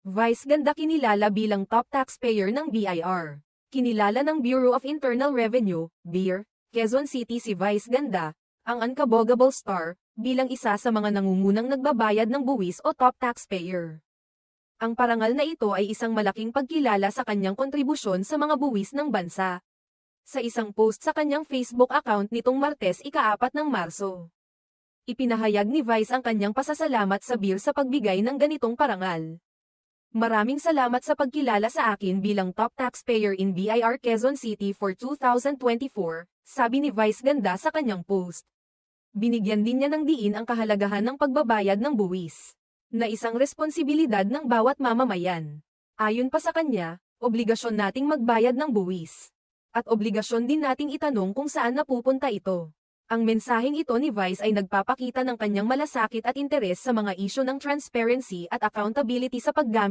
Vice Ganda kinilala bilang top taxpayer ng BIR. Kinilala ng Bureau of Internal Revenue, BIR, Quezon City si Vice Ganda, ang unkabogable star, bilang isa sa mga nangungunang nagbabayad ng buwis o top taxpayer. Ang parangal na ito ay isang malaking pagkilala sa kanyang kontribusyon sa mga buwis ng bansa. Sa isang post sa kanyang Facebook account nitong Martes ika-4 ng Marso, ipinahayag ni Vice ang kanyang pasasalamat sa BIR sa pagbigay ng ganitong parangal. Maraming salamat sa pagkilala sa akin bilang top taxpayer in BIR Quezon City for 2024, sabi ni Vice Ganda sa kanyang post. Binigyan din niya ng diin ang kahalagahan ng pagbabayad ng buwis, na isang responsibilidad ng bawat mamamayan. Ayon pa sa kanya, obligasyon nating magbayad ng buwis. At obligasyon din nating itanong kung saan napupunta ito. Ang mensaheng ito ni Vice ay nagpapakita ng kanyang malasakit at interes sa mga isyu ng transparency at accountability sa paggamit